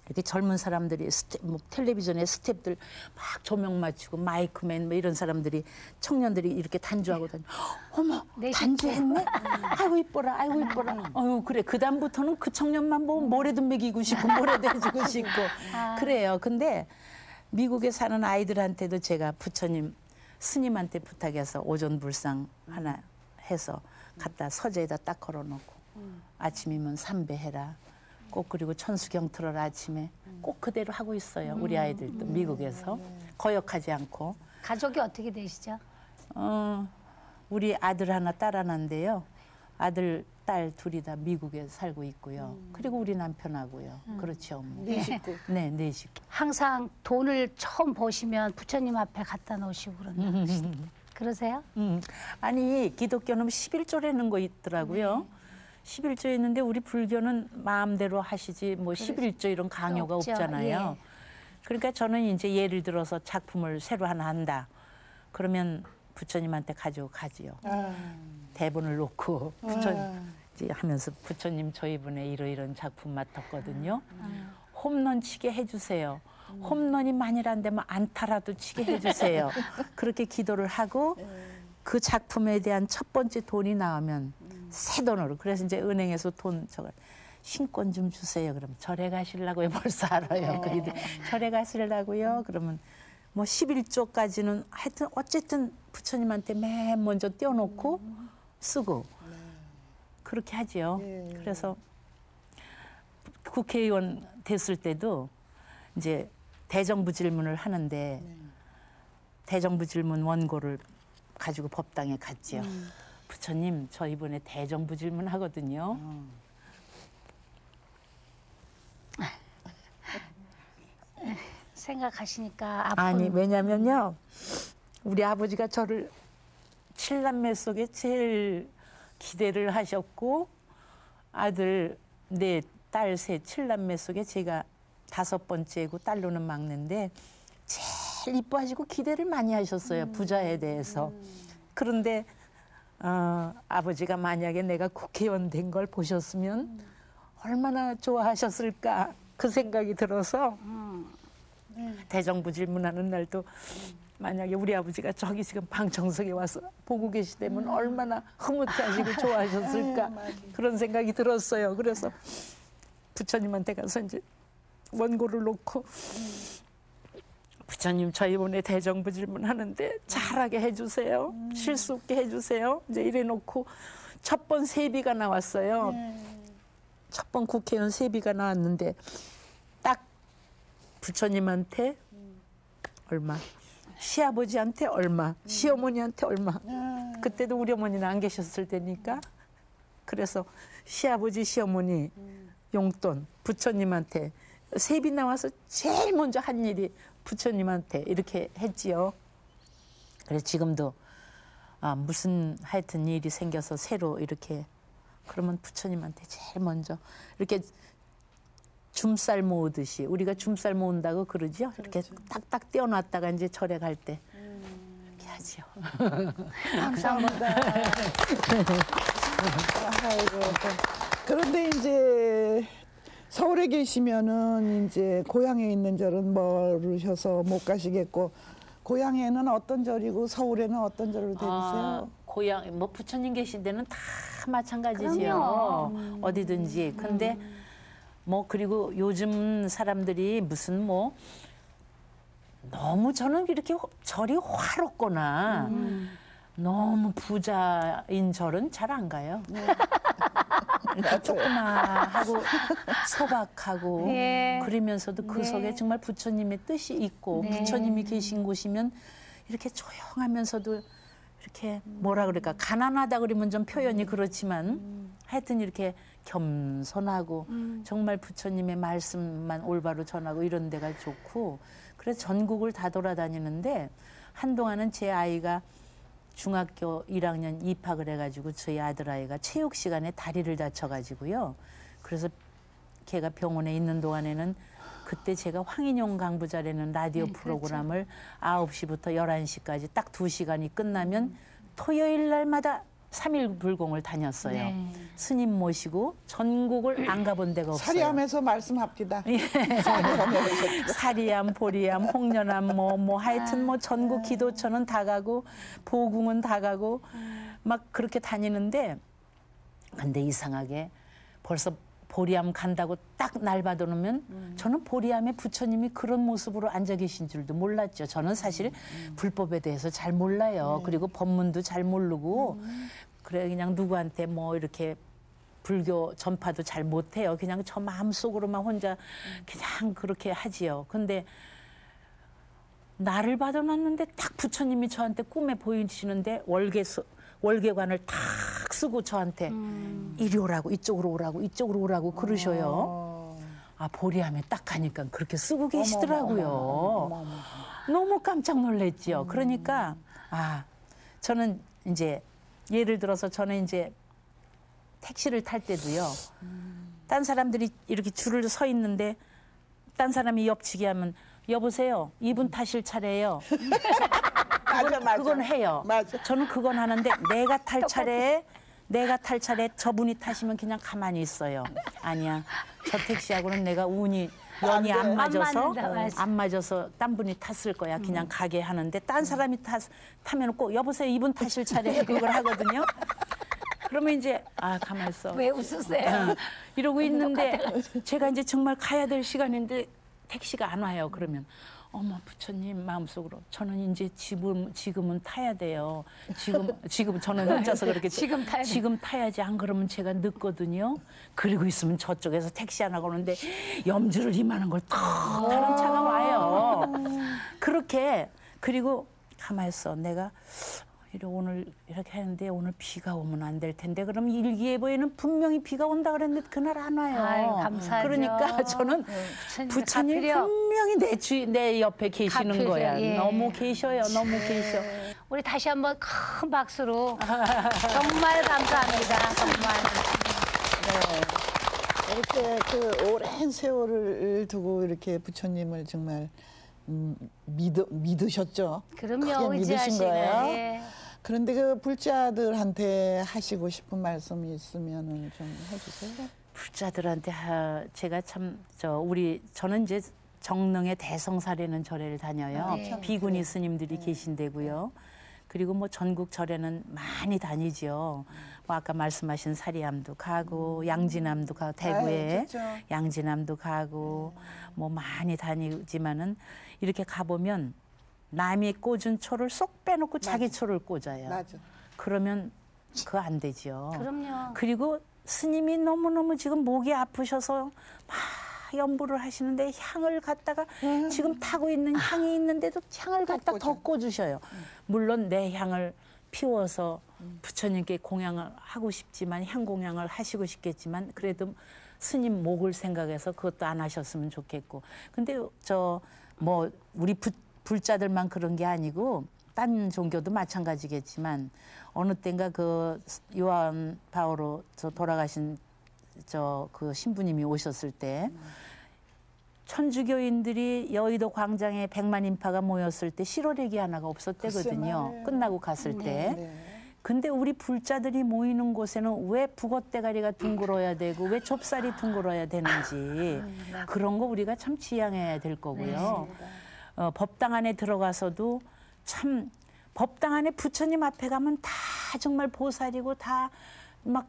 이렇게 젊은 사람들이 뭐 텔레비전에 스탭들 막 조명 맞추고 마이크맨 뭐 이런 사람들이 청년들이 이렇게 단주하고 다니. 어머 네, 단주했네. 아이고 이뻐라. 아이고 이뻐라. 어유 그래. 그 다음부터는 그 청년만 보면 모래도 먹이고 싶고 모래도 해주고 싶고 그래요. 근데 미국에 사는 아이들한테도 제가 부처님 스님한테 부탁해서 오존 불상 하나 해서 갖다 서재에다 딱 걸어놓고 아침이면 삼배해라. 꼭 그리고 천수경 틀어라 아침에 꼭 그대로 하고 있어요. 우리 아이들도 미국에서 거역하지 않고. 가족이 어떻게 되시죠? 우리 아들 하나 딸 하나인데요. 아들 딸 둘이 다 미국에 살고 있고요. 그리고 우리 남편하고요. 그렇죠. 뭐. 네 식구. 네, 네 식구. 항상 돈을 처음 버시면 부처님 앞에 갖다 놓으시고 그러세요? 아니 기독교는 11조라는 거 있더라고요. 11조 있는데 우리 불교는 마음대로 하시지 뭐 11조 이런 강요가 없죠. 없잖아요. 예. 그러니까 저는 이제 예를 들어서 작품을 새로 하나 한다. 그러면 부처님한테 가지고 가지요. 대본을 놓고 부처님 이제 하면서 부처님 저 이번에 이런 작품 맡았거든요. 홈런 치게 해주세요. 홈런이 만일 안 되면 안타라도 치게 해주세요. 그렇게 기도를 하고 그 작품에 대한 첫 번째 돈이 나오면 새 돈으로. 그래서 이제 은행에서 돈 저거 신권 좀 주세요. 그러면 절에 가시려고요. 벌써 알아요. 그래도 절에 가시려고요. 그러면 뭐 11조까지는 하여튼 어쨌든 부처님한테 맨 먼저 떼어놓고 쓰고 그렇게 하지요. 그래서 국회의원 됐을 때도 이제 대정부 질문을 하는데 대정부 질문 원고를 가지고 법당에 갔지요. 부처님, 저 이번에 대정부 질문 하거든요. 생각하시니까 아픈. 아니, 왜냐면요. 우리 아버지가 저를 7남매 속에 제일 기대를 하셨고 아들, 네, 딸 셋, 7남매 속에 제가 5번째고 딸로는 막내인데 제일 이뻐하시고 기대를 많이 하셨어요. 부자에 대해서. 그런데 아버지가 만약에 내가 국회의원 된 걸 보셨으면 얼마나 좋아하셨을까 그 생각이 들어서 대정부 질문하는 날도 만약에 우리 아버지가 저기 지금 방청석에 와서 보고 계시다면 얼마나 흐뭇해하시고 좋아하셨을까 그런 생각이 들었어요. 그래서 부처님한테 가서 이제 원고를 놓고 부처님 저 이번에 대정부 질문하는데 잘하게 해주세요. 실수 없게 해주세요. 이제 이래 놓고 첫 번 세비가 나왔어요. 첫 번 국회의원 세비가 나왔는데 딱 부처님한테 얼마, 시아버지한테 얼마, 시어머니한테 얼마. 그때도 우리 어머니는 안 계셨을 때니까. 그래서 시아버지, 시어머니 용돈 부처님한테 세비 나와서 제일 먼저 한 일이 부처님한테 이렇게 했지요. 그래서 지금도 무슨 하여튼 일이 생겨서 새로 이렇게 그러면 부처님한테 제일 먼저 이렇게 줌살 모으듯이 우리가 줌살 모은다고 그러죠. 이렇게 딱딱 떼어놨다가 이제 절에 갈 때 이렇게 하죠. 감사합니다. 아이고. 그런데 이제 서울에 계시면은 이제 고향에 있는 절은 모르셔서 못 가시겠고 고향에는 어떤 절이고 서울에는 어떤 절을 드리세요? 고향 뭐 부처님 계신 데는 다 마찬가지지요. 그럼요. 어디든지. 근데 뭐 그리고 요즘 사람들이 무슨 뭐 너무 저는 이렇게 절이 화롭거나 너무 부자인 절은 잘 안 가요. 이렇게 조그마하고 소박하고 예. 그러면서도 그 네. 속에 정말 부처님의 뜻이 있고 네. 부처님이 계신 곳이면 이렇게 조용하면서도 이렇게 뭐라 그럴까 가난하다 그러면 좀 표현이 그렇지만 하여튼 이렇게 겸손하고 정말 부처님의 말씀만 올바로 전하고 이런 데가 좋고 그래서 전국을 다 돌아다니는데 한동안은 제 아이가 중학교 1학년 입학을 해가지고 저희 아들아이가 체육 시간에 다리를 다쳐가지고요. 그래서 걔가 병원에 있는 동안에는 그때 제가 황인용 강부자라는 라디오 네, 프로그램을 9시부터 11시까지 딱 2시간이 끝나면 토요일 날마다 3일 불공을 다녔어요. 네. 스님 모시고 전국을 안 가본 데가 없어요. 사리함에서 말씀합디다. 사리암, 보리암, 홍련암 뭐 하여튼 뭐 전국 기도처는 다 가고 보궁은 다 가고 막 그렇게 다니는데 근데 이상하게 벌써 보리암 간다고 딱 날 받아놓으면 저는 보리암에 부처님이 그런 모습으로 앉아 계신 줄도 몰랐죠. 저는 사실 불법에 대해서 잘 몰라요. 그리고 법문도 잘 모르고 그래 그냥 누구한테 뭐 이렇게 불교 전파도 잘 못해요. 그냥 저 마음속으로만 혼자 그냥 그렇게 하지요. 근데 나를 받아놨는데 딱 부처님이 저한테 꿈에 보이시는데 월계관을 탁 쓰고 저한테 이리 오라고 이쪽으로 오라고 이쪽으로 오라고 그러셔요. 아 보리암에 딱 가니까 그렇게 쓰고 계시더라고요. 너무 깜짝 놀랐지요. 그러니까 저는 이제 예를 들어서 저는 이제 택시를 탈 때도요. 딴 사람들이 이렇게 줄을 서 있는데 딴 사람이 옆치기 하면 여보세요. 이분 타실 차례예요. 그건 해요. 맞아. 저는 그건 하는데 내가 탈 차례에 저분이 타시면 그냥 가만히 있어요. 아니야. 저 택시하고는 내가 연이 안 맞아서 안 맞아서 딴 분이 탔을 거야. 그냥 가게 하는데 딴 사람이 타면 꼭 여보세요. 이분 타실 차례에 그걸 하거든요. 그러면 이제 가만 있어. 왜 웃으세요? 이러고 있는데 제가 이제 정말 가야 될 시간인데 택시가 안 와요. 그러면 어머 부처님 마음속으로 저는 이제 지금은 타야 돼요. 지금 저는 혼자서 그렇게 지금 타야지 안 그러면 제가 늦거든요. 그리고 있으면 저쪽에서 택시 하나 오는데 염주를 이만한 걸 탁 타는 차가 와요. 그렇게 그리고 가만 있어 내가 오늘 이렇게 하는데 오늘 비가 오면 안 될 텐데 그럼 일기예보에는 분명히 비가 온다 그랬는데 그날 안 와요. 아유, 감사하죠. 그러니까 저는 부처님 분명히 내 옆에 계시는 가필이죠. 거야. 예. 너무 계셔요. 너무 계셔. 우리 다시 한번 큰 박수로 정말 감사합니다. 정말. 이렇게 그 오랜 세월을 두고 이렇게 부처님을 정말 믿으셨죠. 그럼요. 크게 믿으신 의지하시고. 거예요. 예. 그런데 그 불자들한테 하시고 싶은 말씀이 있으면은 좀 해주세요. 불자들한테 제가 참 저는 이제 정릉의 대성사라는 절에를 다녀요. 네. 비구니 스님들이 계신 데고요. 그리고 뭐 전국 절에는 많이 다니죠. 뭐 아까 말씀하신 사리암도 가고 양진암도 가고 대구에 좋죠. 양진암도 가고 뭐 많이 다니지만은 이렇게 가보면 남이 꽂은 초를 쏙 빼놓고 자기 초를 꽂아요. 맞아. 그러면 그거 안 되죠. 그럼요. 그리고 스님이 너무너무 지금 목이 아프셔서 막 연부를 하시는데 향을 갖다가 지금 타고 있는 향이 있는데도 향을 갖다 더 꽂으셔요. 물론 내 향을 피워서 부처님께 공양을 하고 싶지만 향 공양을 하시고 싶겠지만 그래도 스님 목을 생각해서 그것도 안 하셨으면 좋겠고. 근데 뭐 우리 불자들만 그런 게 아니고 딴 종교도 마찬가지겠지만 어느 땐가 그 요한 바오로 돌아가신 그 신부님이 오셨을 때 천주교인들이 여의도 광장에 100만 인파가 모였을 때 실오래기 하나가 없었대거든요. 글쎄 끝나고 갔을 때. 네. 근데 우리 불자들이 모이는 곳에는 왜 북어대가리가 둥글어야 되고 왜 좁쌀이 둥글어야 되는지 그런 거 우리가 참 지양해야 될 거고요. 법당 안에 들어가서도 참 법당 안에 부처님 앞에 가면 다 정말 보살이고 다 막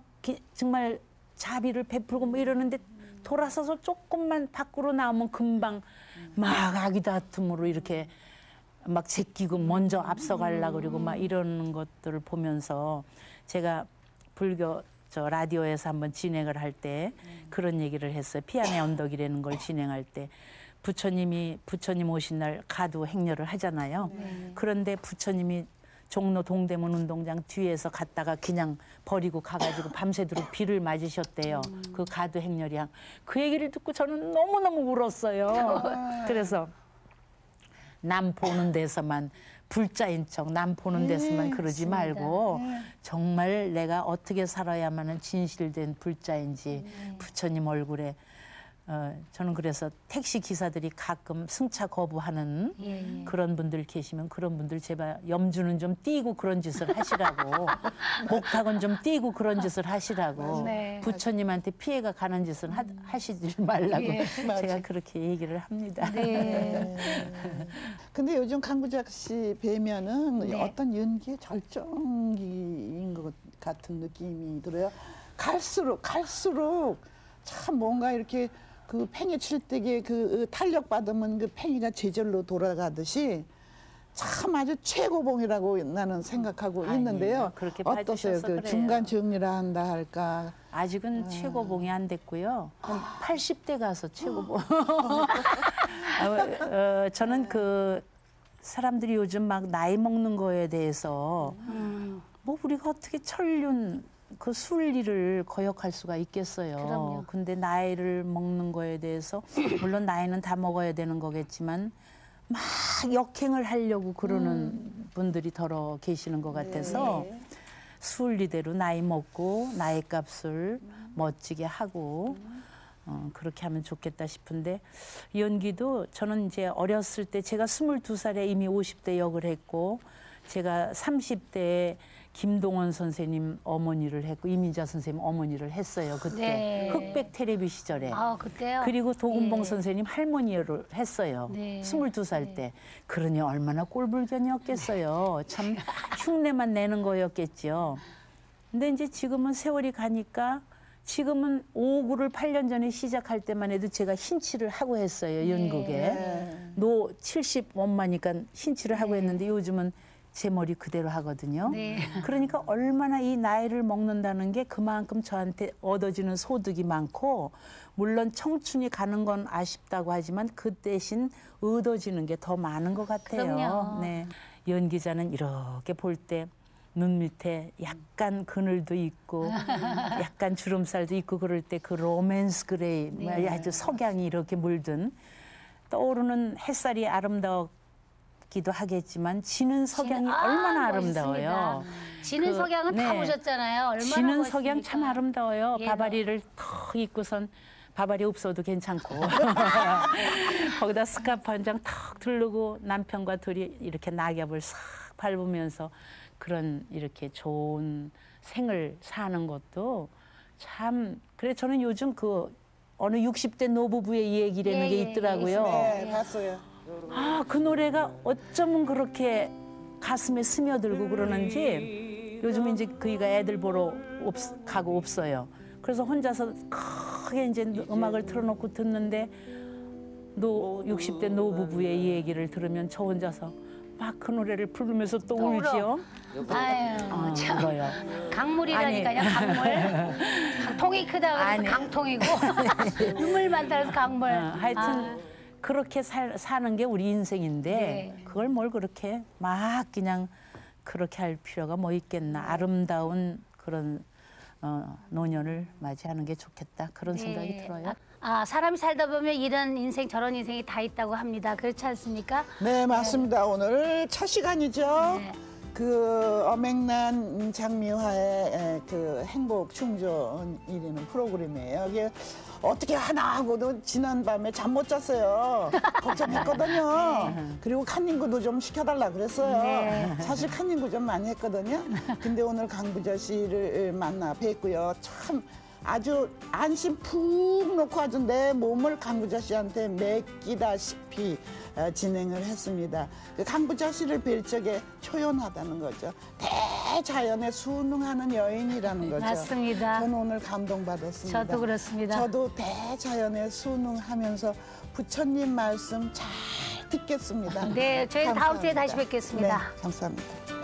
정말 자비를 베풀고 뭐 이러는데 돌아서서 조금만 밖으로 나오면 금방 막 아기 다툼으로 이렇게 막 제끼고 먼저 앞서가려고 그러고 막 이러는 것들을 보면서 제가 불교 라디오에서 한번 진행을 할 때 그런 얘기를 했어요. 피안의 언덕이라는 걸 진행할 때 부처님 오신 날 가두 행렬을 하잖아요. 그런데 부처님이 종로 동대문 운동장 뒤에서 갔다가 그냥 버리고 가가지고 밤새도록 비를 맞으셨대요. 그 가두 행렬이. 그 얘기를 듣고 저는 너무너무 울었어요. 그래서 남 보는 데서만 불자인 척, 남 보는 데서만 그러지 말고 정말 내가 어떻게 살아야만 진실된 불자인지 부처님 얼굴에 저는 그래서 택시 기사들이 가끔 승차 거부하는 그런 분들 계시면 그런 분들 제발 염주는 좀 띄고 그런 짓을 하시라고 목탁은 좀 띄고 그런 짓을 하시라고 네. 부처님한테 피해가 가는 짓은 하시지 말라고 제가 그렇게 얘기를 합니다. 네. 근데 요즘 강구작 씨 뵈면은 네. 어떤 연기의 절정기인 것 같은 느낌이 들어요. 갈수록 참 뭔가 이렇게 그 팽이 칠 때에 그 탄력 받으면 그 팽이가 제절로 돌아가듯이 참 아주 최고봉이라고 나는 생각하고 있는데요. 그렇게 어떠세요? 봐주셔서 그 그래요. 중간 정리라 한다 할까? 아직은 최고봉이 안 됐고요. 한 80대 가서 최고봉. 저는 그 사람들이 요즘 막 나이 먹는 거에 대해서 뭐 우리가 어떻게 천륜 그 순리를 거역할 수가 있겠어요. 그럼요. 근데 나이를 먹는 거에 대해서 물론 나이는 다 먹어야 되는 거겠지만 막 역행을 하려고 그러는 분들이 더러 계시는 것 같아서 순리대로 나이 먹고 나이 값을 멋지게 하고 그렇게 하면 좋겠다 싶은데 연기도 저는 이제 어렸을 때 제가 22살에 이미 50대 역을 했고 제가 30대에 김동원 선생님 어머니를 했고 이민자 선생님 어머니를 했어요. 그때 네. 흑백 텔레비 시절에. 아, 그때요? 그리고 도금봉 예. 선생님 할머니를 했어요. 네. 22살 때. 그러니 얼마나 꼴불견이었겠어요. 참 흉내만 내는 거였겠죠. 근데 이제 지금은 세월이 가니까 지금은 오구를 8년 전에 시작할 때만 해도 제가 흰칠을 하고 했어요. 연극에. 노 70 엄마니까 흰칠을 하고 했는데 요즘은 제 머리 그대로 하거든요. 네. 그러니까 얼마나 이 나이를 먹는다는 게 그만큼 저한테 얻어지는 소득이 많고 물론 청춘이 가는 건 아쉽다고 하지만 그 대신 얻어지는 게 더 많은 것 같아요. 그럼요. 네. 연기자는 이렇게 볼 때 눈 밑에 약간 그늘도 있고 약간 주름살도 있고 그럴 때 그 로맨스 그레이 아주 석양이 이렇게 물든 떠오르는 햇살이 아름다웠기도 하겠지만 지는 석양이 얼마나 아름다워요. 지는 석양은 다 네. 보셨잖아요. 얼마나 지는 멋있습니까? 석양 참 아름다워요. 예, 바바리를 턱 입고선 바바리 없어도 괜찮고 거기다 스카프 한 장 턱 두르고 남편과 둘이 이렇게 낙엽을 싹 밟으면서 그런 이렇게 좋은 생을 사는 것도 참 그래 저는 요즘 그 어느 60대 노부부의 얘기라는 게 있더라고요. 네, 봤어요. 아, 그 노래가 어쩌면 그렇게 가슴에 스며들고 그러는지 요즘 이제 그이가 애들 보러 가고 없어요. 그래서 혼자서 크게 이제 음악을 틀어놓고 듣는데 60대 노부부의 이 얘기를 들으면 저 혼자서 막 그 노래를 부르면서 또 울지요. 아유, 참. 울어요. 강물이라니까요, 강물. 통이 크다 그래서 아니. 강통이고 눈물 많다 그래서 강물. 하여튼 그렇게 사는 게 우리 인생인데 네. 그걸 뭘 그렇게 막 그냥 그렇게 할 필요가 뭐 있겠나. 아름다운 그런 노년을 맞이하는 게 좋겠다. 그런 생각이 들어요. 사람이 살다 보면 이런 인생 저런 인생이 다 있다고 합니다. 그렇지 않습니까? 네, 맞습니다. 오늘 첫 시간이죠. 네. 그 어맹란 장미화의 그 행복 충전이라는 프로그램이에요. 이게 어떻게 하나 하고도 지난 밤에 잠 못 잤어요. 걱정했거든요. 그리고 칸닝구도 좀 시켜달라 그랬어요. 네. 사실 칸닝구 좀 많이 했거든요. 근데 오늘 강부자 씨를 만나 뵙고요. 참 아주 안심 푹 놓고 아주 내 몸을 강부자 씨한테 맡기다시피 진행을 했습니다. 그 강부자 씨를 뵐 적에 초연하다는 거죠. 대자연에 순응하는 여인이라는 거죠. 맞습니다. 저는 오늘 감동받았습니다. 저도 그렇습니다. 저도 대자연에 순응하면서 부처님 말씀 잘 듣겠습니다. 네, 저희 다음 주에 감사합니다. 다시 뵙겠습니다. 네, 감사합니다.